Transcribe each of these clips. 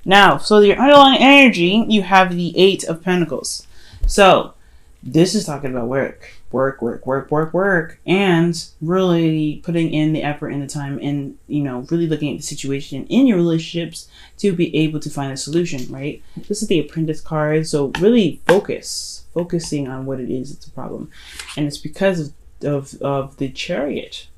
Now, so your underlying energy, you have the Eight of Pentacles. So this is talking about work, and really putting in the effort and the time, and really looking at the situation in your relationships to be able to find a solution, right? This is the Apprentice card, so really focusing on what it is that's a problem, and it's because of the Chariot.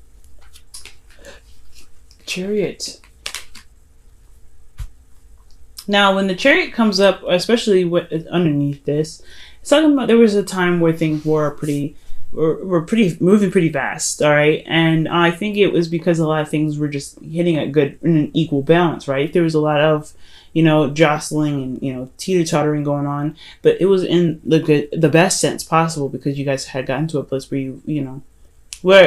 Now, when the Chariot comes up, especially what is underneath this, it's talking about there was a time where things were moving pretty fast, all right? And I think it was because a lot of things were just hitting in an equal balance, right? There was a lot of, jostling and, teeter-tottering going on, but it was in the best sense possible, because you guys had gotten to a place where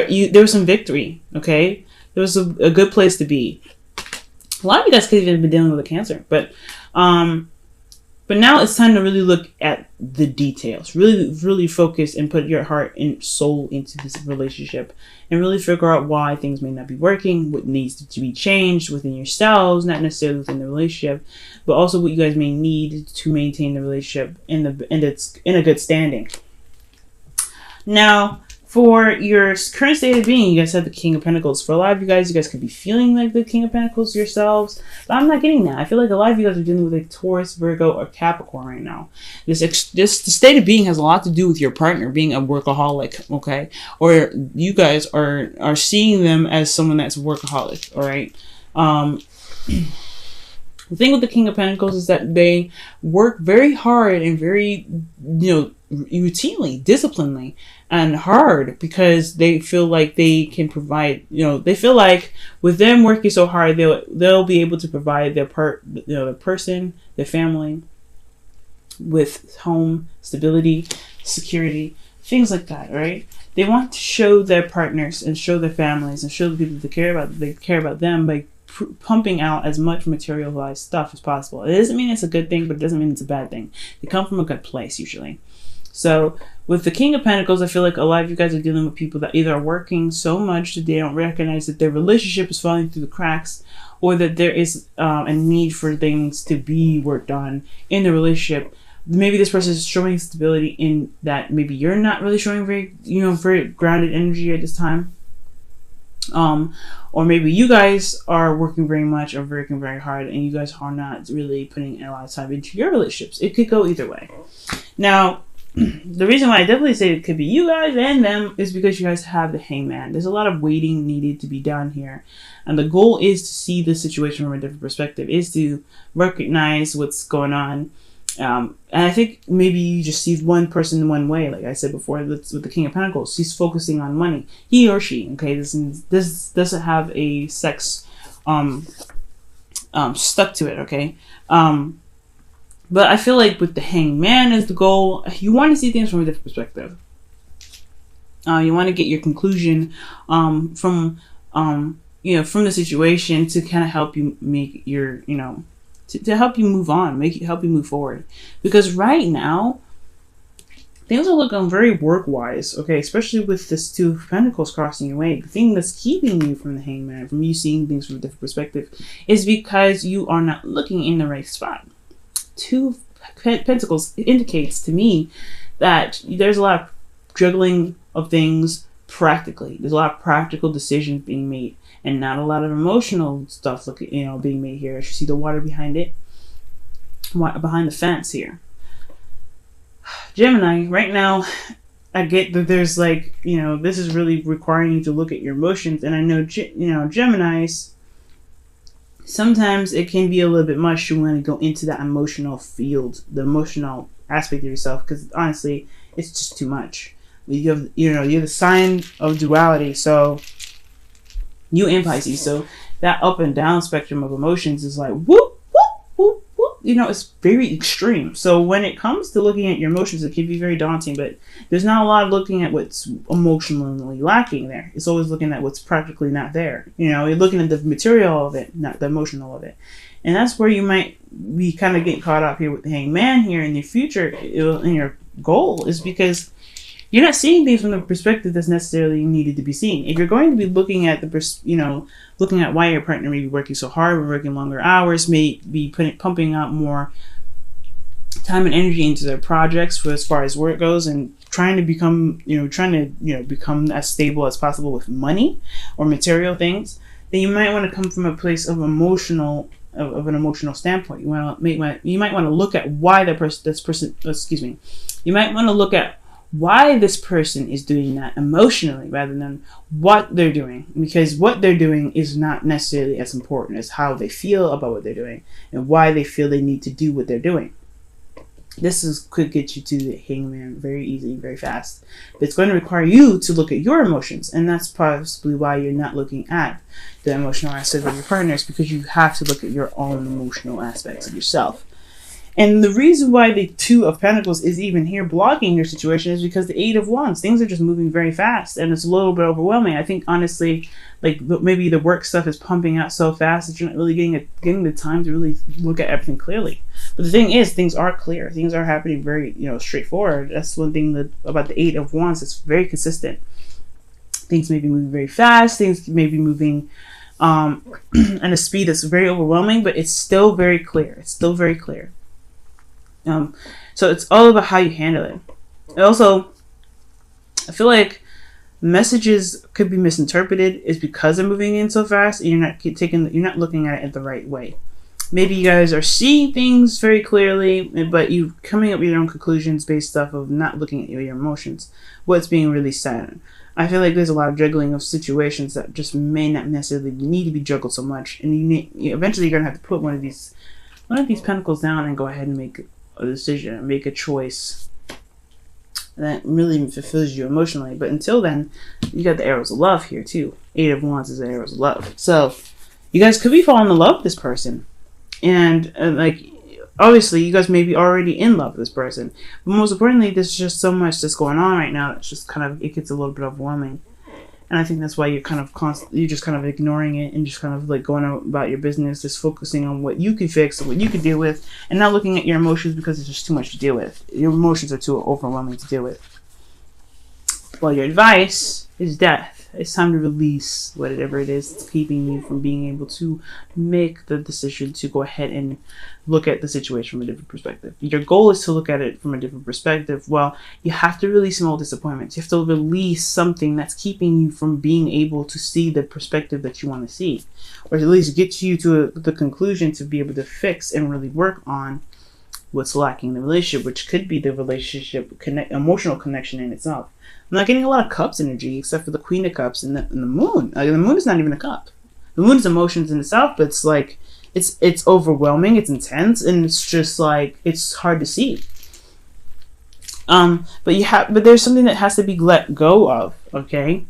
there was some victory, okay? There was a good place to be. A lot of you guys could have even been dealing with a Cancer, but now it's time to really look at the details. Really focus and put your heart and soul into this relationship, and really figure out why things may not be working, what needs to be changed within yourselves, not necessarily within the relationship, but also what you guys may need to maintain the relationship in a good standing. Now, for your current state of being, you guys have the King of Pentacles. For a lot of you guys could be feeling like the King of Pentacles yourselves, but I'm not getting that. I feel like a lot of you guys are dealing with a Taurus, Virgo, or Capricorn right now. The state of being has a lot to do with your partner being a workaholic, okay? Or you guys are seeing them as someone that's a workaholic, all right? The thing with the King of Pentacles is that they work very hard and very, routinely, disciplinedly, and hard, because they feel like they can provide, they feel like with them working so hard, they'll be able to provide the person, their family, with home, stability, security, things like that, right? They want to show their partners and show their families and show the people they care about them by pumping out as much materialized stuff as possible. It doesn't mean it's a good thing, but it doesn't mean it's a bad thing. They come from a good place usually. So with the King of Pentacles, I feel like a lot of you guys are dealing with people that either are working so much that they don't recognize that their relationship is falling through the cracks, or that there is a need for things to be worked on in the relationship. Maybe this person is showing stability in that maybe you're not really showing very grounded energy at this time. Or maybe you guys are working very much or working very hard, and you guys are not really putting a lot of time into your relationships. It could go either way. Now, the reason why I definitely say it could be you guys and them is because you guys have the Hangman. There's a lot of waiting needed to be done here. And the goal is to see the situation from a different perspective, is to recognize what's going on. And I think maybe you just see one person in one way, like I said before, with the King of Pentacles. He's focusing on money. He or she, okay? This doesn't have a sex stuck to it, okay? But I feel like with the Hangman as the goal, you want to see things from a different perspective. You want to get your conclusion from the situation to kind of help you make your, to help you move on, help you move forward. Because right now, things are looking very work-wise, okay? Especially with this Two of Pentacles crossing your way. The thing that's keeping you from the Hangman, from you seeing things from a different perspective, is because you are not looking in the right spot. Two of Pentacles indicates to me that there's a lot of juggling of things practically. There's a lot of practical decisions being made, and not a lot of emotional stuff being made here. As you see the water behind it, behind the fence here. Gemini, right now, I get that there's this is really requiring you to look at your emotions, and I know Geminis, sometimes it can be a little bit much to want to go into that emotional field, the emotional aspect of yourself, because honestly, it's just too much. You're the sign of duality, so you and Pisces, so that up and down spectrum of emotions is like whoop, whoop, whoop, whoop. It's very extreme. So when it comes to looking at your emotions, it can be very daunting, but there's not a lot of looking at what's emotionally lacking there. It's always looking at what's practically not there. You're looking at the material of it, not the emotional of it. And that's where you might be kind of getting caught up here with the Hangman here in your future, in your goal, is because you're not seeing things from the perspective that's necessarily needed to be seen. If you're going to be looking at looking at why your partner may be working so hard, working longer hours, may be pumping out more time and energy into their projects for as far as work goes, and trying to become become as stable as possible with money or material things, then you might want to come from a place of an emotional standpoint. You might want to look at why you might want to look at why this person is doing that emotionally rather than what they're doing, because what they're doing is not necessarily as important as how they feel about what they're doing and why they feel they need to do what they're doing. Could get you to the hangman very easily, very fast. But it's going to require you to look at your emotions, and that's possibly why you're not looking at the emotional aspect of your partners, because you have to look at your own emotional aspects of yourself. And the reason why the Two of Pentacles is even here blocking your situation is because the Eight of Wands, things are just moving very fast, and it's a little bit overwhelming. I think honestly, like maybe the work stuff is pumping out so fast that you're not really getting the time to really look at everything clearly. But the thing is, things are clear. Things are happening very, straightforward. That's one thing about the Eight of Wands. It's very consistent. Things may be moving very fast. Things may be moving at a speed that's very overwhelming, but it's still very clear. It's still very clear. So it's all about how you handle it. And also, I feel like messages could be misinterpreted is because they're moving in so fast, and you're not looking at it the right way. Maybe you guys are seeing things very clearly, but you're coming up with your own conclusions based off of not looking at your emotions, what's being really said. I feel like there's a lot of juggling of situations that just may not necessarily need to be juggled so much, and eventually you're gonna have to put one of these pentacles down and go ahead and make a decision and make a choice that really fulfills you emotionally. But until then, you got the arrows of love here too. Eight of Wands is the arrows of love. So you guys could be falling in love with this person, and obviously you guys may be already in love with this person. But most importantly, there's just so much that's going on right now that's just it gets a little bit overwhelming. And I think that's why you're you're just kind of ignoring it and just kind of going about your business, just focusing on what you can fix and what you can deal with, and not looking at your emotions because it's just too much to deal with. Your emotions are too overwhelming to deal with. Well, your advice is death. It's time to release whatever it is that's keeping you from being able to make the decision to go ahead and look at the situation from a different perspective. Your goal is to look at it from a different perspective. Well, you have to release some old disappointments. You have to release something that's keeping you from being able to see the perspective that you want to see, or at least get you to the conclusion to be able to fix and really work on what's lacking in the relationship, which could be the relationship emotional connection in itself. I'm not getting a lot of cups energy except for the Queen of Cups and the Moon. The Moon is not even a cup. The Moon is emotions in itself, but it's overwhelming, it's intense, and it's just it's hard to see. But there's something that has to be let go of, okay?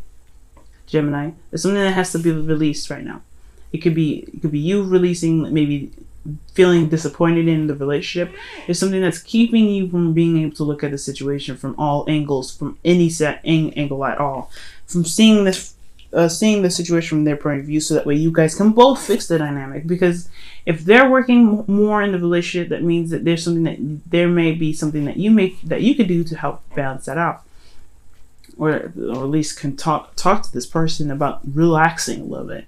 Gemini. There's something that has to be released right now. It could be you releasing, maybe feeling disappointed in the relationship. It's something that's keeping you from being able to look at the situation from all angles, from any angle at all, from seeing the situation from their point of view, so that way you guys can both fix the dynamic. Because if they're working more in the relationship, that means that there may be something that you could do to help balance that out, or at least can talk to this person about relaxing a little bit.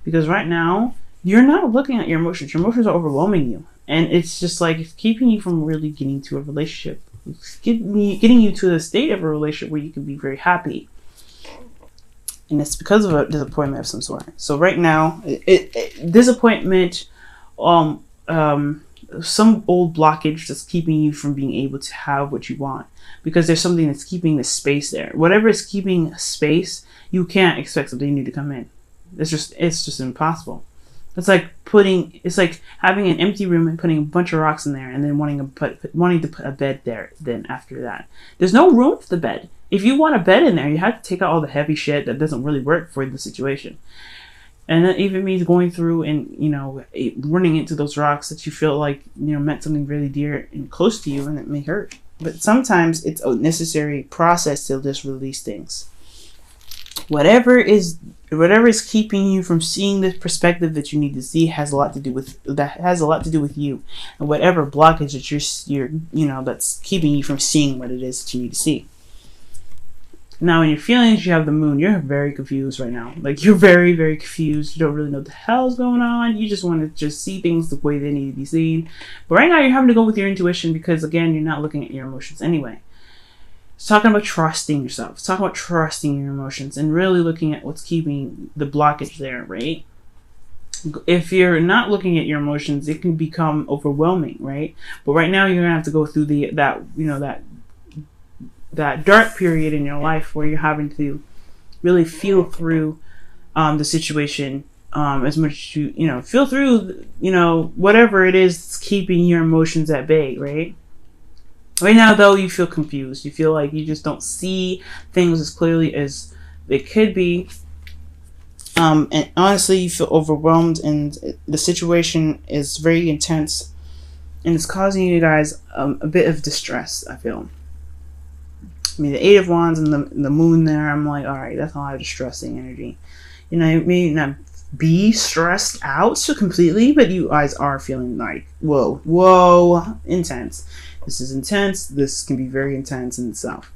Because right now, you're not looking at your emotions. Your emotions are overwhelming you. And it's just it's keeping you from really getting to a relationship. It's getting you to a state of a relationship where you can be very happy. And it's because of a disappointment of some sort. So right now, disappointment, some old blockage that's keeping you from being able to have what you want. Because there's something that's keeping the space there. Whatever is keeping space, you can't expect something new to come in. It's just impossible. It's like having an empty room and putting a bunch of rocks in there, and then wanting to put a bed there. Then after that, there's no room for the bed. If you want a bed in there, you have to take out all the heavy shit that doesn't really work for the situation. And that even means going through and running into those rocks that you feel meant something really dear and close to you, and it may hurt. But sometimes it's a necessary process to just release things. Whatever is keeping you from seeing the perspective that you need to see has a lot to do with you, and whatever blockage that you're that's keeping you from seeing what it is that you need to see. Now, in your feelings, you have the moon. You're very confused right now. Like, you're very, very confused. You don't really know what the hell's going on. You just want to just see things the way they need to be seen. But right now, you're having to go with your intuition because, again, you're not looking at your emotions anyway. It's talking about trusting yourself. It's talking about trusting your emotions and really looking at what's keeping the blockage there, right? If you're not looking at your emotions, it can become overwhelming, right? But right now, you're going to have to go through that dark period in your life where you're having to really feel through the situation as much as you feel through whatever it is that's keeping your emotions at bay, right? Right now, though, you feel confused. You feel like you just don't see things as clearly as they could be, and honestly, you feel overwhelmed, and the situation is very intense, and it's causing you guys a bit of distress, I feel. I mean, the Eight of Wands and the moon there, I'm like, all right, that's a lot of distressing energy. You know, it may not be stressed out so completely, but you guys are feeling like, whoa, intense. This is intense. This can be very intense in itself.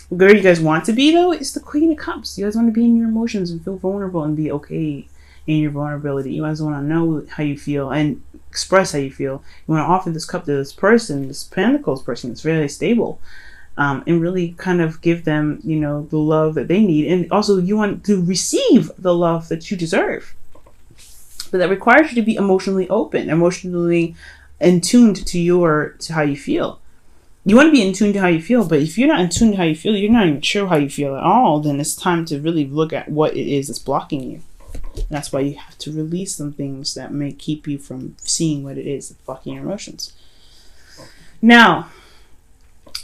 Where you guys want to be, though, is the Queen of Cups. You guys want to be in your emotions and feel vulnerable and be okay in your vulnerability. You guys want to know how you feel and express how you feel. You want to offer this cup to this person, this Pentacles person that's really stable. And really kind of give them, the love that they need. And also you want to receive the love that you deserve. But that requires you to be emotionally open, emotionally in tune to how you feel. You want to be in tune to how you feel, but if you're not in tune to how you feel, you're not even sure how you feel at all, then it's time to really look at what it is that's blocking you. And that's why you have to release some things that may keep you from seeing what it is that's blocking your emotions. Now,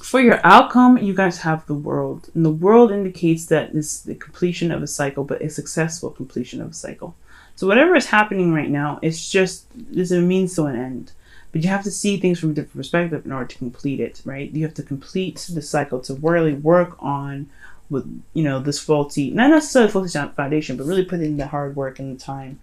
for your outcome, you guys have the World. And the World indicates that it's the completion of a cycle, but a successful completion of a cycle. So whatever is happening right now, it's a means to an end. But you have to see things from a different perspective in order to complete it, right? You have to complete the cycle to really work on with, this faulty, not necessarily faulty foundation, but really put in the hard work and the time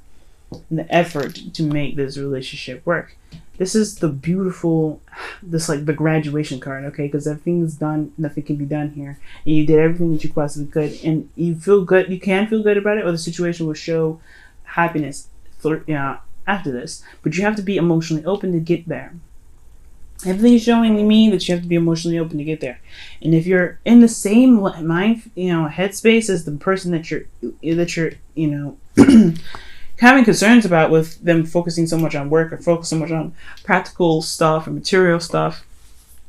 and the effort to make this relationship work. This is the beautiful, the graduation card, okay? Because everything is done, nothing can be done here. And you did everything that you possibly could. And you feel good, you can feel good about it, or the situation will show happiness after this. But you have to be emotionally open to get there. Everything is showing me that you have to be emotionally open to get there. And if you're in the same mind, headspace as the person that you're having concerns about, with them focusing so much on work or focus so much on practical stuff or material stuff,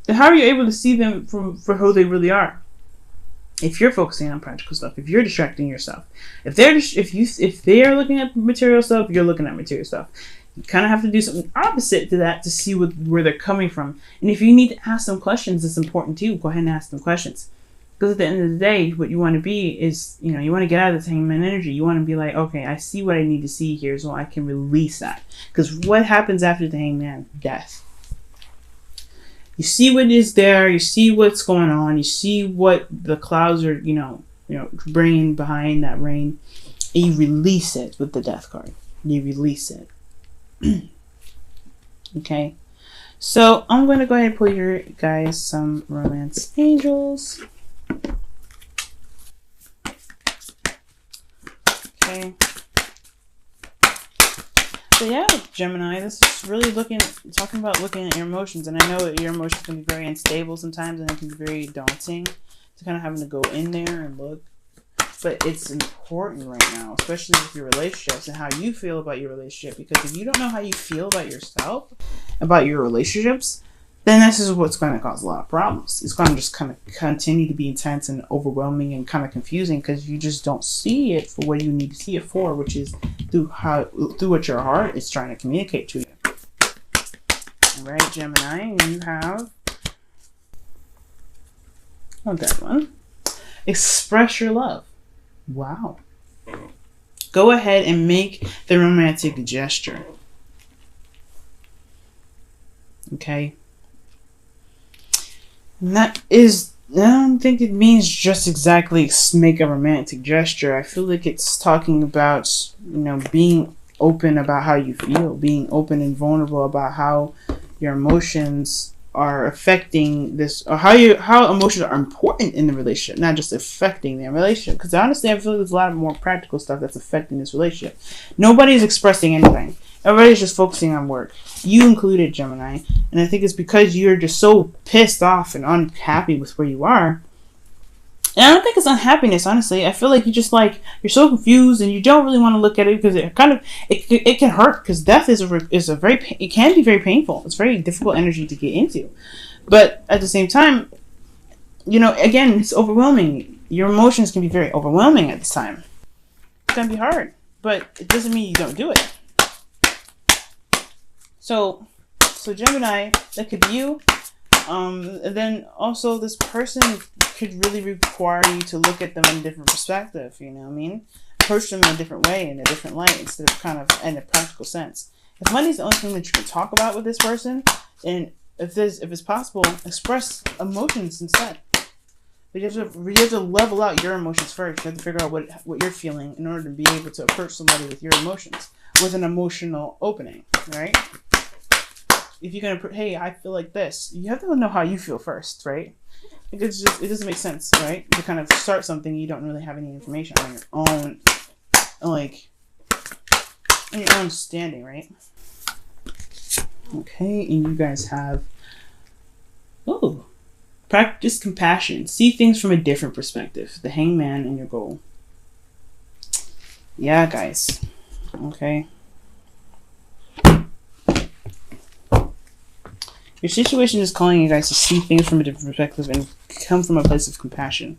then how are you able to see them for who they really are? If you're focusing on practical stuff, if you're distracting yourself, if they are looking at material stuff, you're looking at material stuff. You kind of have to do something opposite to that to see where they're coming from. And if you need to ask them questions, it's important too. Go ahead and ask them questions. Because at the end of the day, what you want to be is, you want to get out of the hangman energy. You want to be like, okay, I see what I need to see here so I can release that. Because what happens after the hangman? Death. You see what is there. You see what's going on. You see what the clouds are, bringing behind that rain. And you release it with the death card. You release it. Okay. So I'm going to go ahead and pull your guys some romance angels. Okay. So yeah, Gemini, this is really talking about looking at your emotions. And I know that your emotions can be very unstable sometimes, and it can be very daunting to kind of having to go in there and look. But it's important right now, especially with your relationships and how you feel about your relationship. Because if you don't know how you feel about yourself, about your relationships, then this is what's going to cause a lot of problems. It's going to just kind of continue to be intense and overwhelming and kind of confusing because you just don't see it for what you need to see it for, which is through what your heart is trying to communicate to you. All right, Gemini, you have that one. Express your love. Wow. Go ahead and make the romantic gesture. Okay. And I don't think it means just exactly make a romantic gesture. I feel like it's talking about, being open about how you feel, being open and vulnerable about how your emotions are affecting this, or how emotions are important in the relationship, not just affecting their relationship. Because honestly, I feel like there's a lot of more practical stuff that's affecting this relationship. Nobody's expressing anything. Everybody's just focusing on work. You included, Gemini. And I think it's because you're just so pissed off and unhappy with where you are. And I don't think it's unhappiness, honestly. I feel like you're so confused and you don't really want to look at it because it can hurt, because death it can be very painful. It's very difficult energy to get into. But at the same time, again, it's overwhelming. Your emotions can be very overwhelming at this time. It's going to be hard, but it doesn't mean you don't do it. So Gemini, that could be you. And then also this person could really require you to look at them in a different perspective, you know what I mean? Approach them in a different way, in a different light, instead of kind of in a practical sense. If money's the only thing that you can talk about with this person, and if it's possible, express emotions instead. But you have to level out your emotions first. You have to figure out what you're feeling in order to be able to approach somebody with your emotions, with an emotional opening, right? If you're gonna, hey, I feel like this, you have to know how you feel first, right? It doesn't make sense, right? To kind of start something you don't really have any information on your own, like, on your own standing, right? Okay, and you guys have, practice compassion. See things from a different perspective. The Hangman and your goal. Yeah, guys. Okay. Your situation is calling you guys to see things from a different perspective and come from a place of compassion.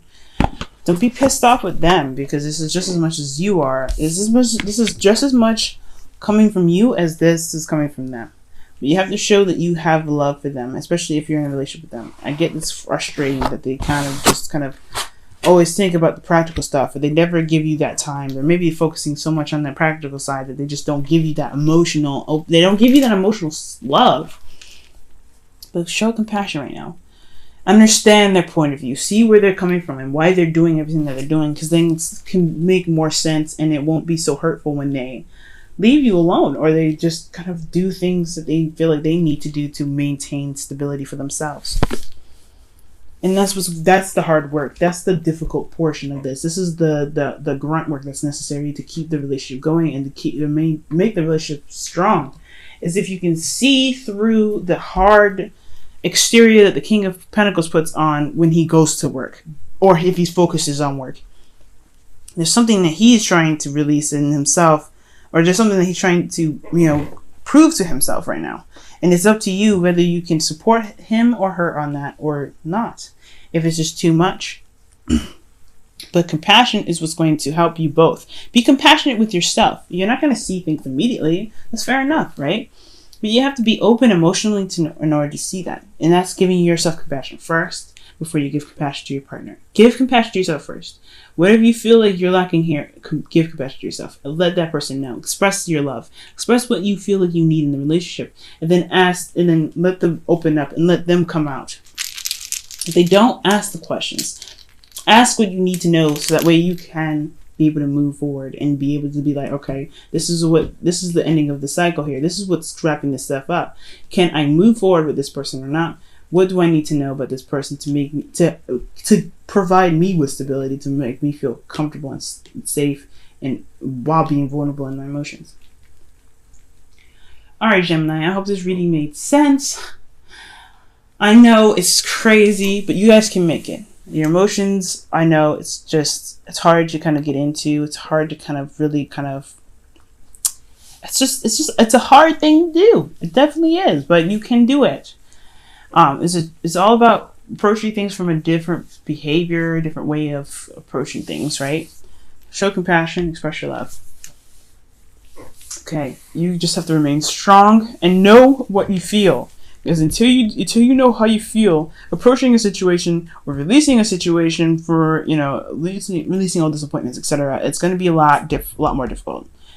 Don't be pissed off with them, because this is just as much as you are. This is just as much coming from you as this is coming from them. But you have to show that you have love for them, especially if you're in a relationship with them. I get it's frustrating that they kind of always think about the practical stuff, but they never give you that time. They're maybe focusing so much on the practical side that they just don't give you that emotional. They don't give you that emotional love. But show compassion right now. Understand their point of view. See where they're coming from and why they're doing everything that they're doing, because things can make more sense and it won't be so hurtful when they leave you alone, or they just kind of do things that they feel like they need to do to maintain stability for themselves. And that's the hard work. That's the difficult portion of this. This is the grunt work that's necessary to keep the relationship going and to make the relationship strong. Is if you can see through the hard exterior that the King of Pentacles puts on when he goes to work, or if he focuses on work. There's something that he's trying to release in himself, or there's something that he's trying to, prove to himself right now. And it's up to you whether you can support him or her on that or not. If it's just too much. But compassion is what's going to help you both. Be compassionate with yourself. You're not going to see things immediately. That's fair enough, right? But you have to be open emotionally in order to see that. And that's giving yourself compassion first before you give compassion to your partner. Give compassion to yourself first. Whatever you feel like you're lacking here, give compassion to yourself. And let that person know. Express your love. Express what you feel like you need in the relationship. And then let them open up and let them come out. If they don't, ask the questions. Ask what you need to know so that way you can be able to move forward and be able to be like, okay, this is the ending of the cycle here. This is what's wrapping this stuff up. Can I move forward with this person or not? What do I need to know about this person to make me to provide me with stability, to make me feel comfortable and safe, and while being vulnerable in my emotions? All right, Gemini, I hope this reading made sense. I know it's crazy, but you guys can make it. Your emotions, I know it's hard to kind of get into. It's hard to kind of really it's a hard thing to do. It definitely is, but you can do it. It's all about approaching things from a different behavior, a different way of approaching things, right? Show compassion, express your love. Okay, you just have to remain strong and know what you feel. Because until you know how you feel approaching a situation or releasing a situation for, releasing all disappointments, etc., it's going to be a lot more difficult.